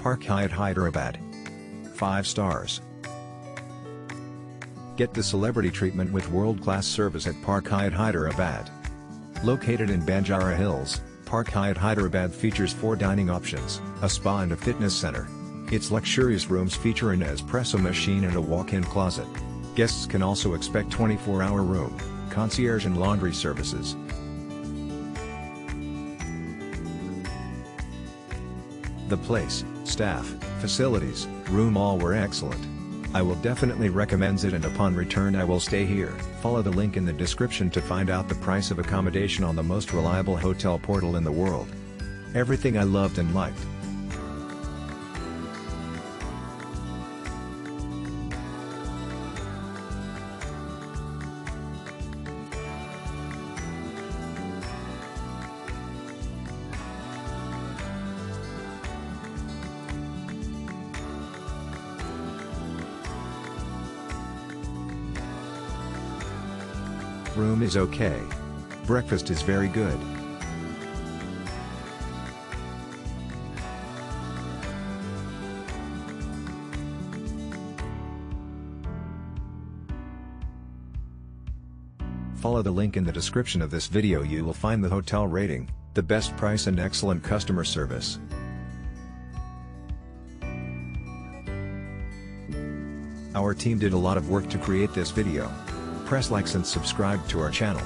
Park Hyatt Hyderabad. 5 stars. Get the celebrity treatment with world-class service at Park Hyatt Hyderabad. Located in Banjara Hills, Park Hyatt Hyderabad features 4 dining options, a spa and a fitness center. Its luxurious rooms feature an espresso machine and a walk-in closet. Guests can also expect 24-hour room, concierge and laundry services. The place, staff, facilities, room all were excellent. I will definitely recommend it, and upon return I will stay here. Follow the link in the description to find out the price of accommodation on the most reliable hotel portal in the world. Everything I loved and liked. Room is okay. Breakfast is very good. Follow the link in the description of this video. You will find the hotel rating, the best price and excellent customer service. Our team did a lot of work to create this video. Press likes and subscribe to our channel.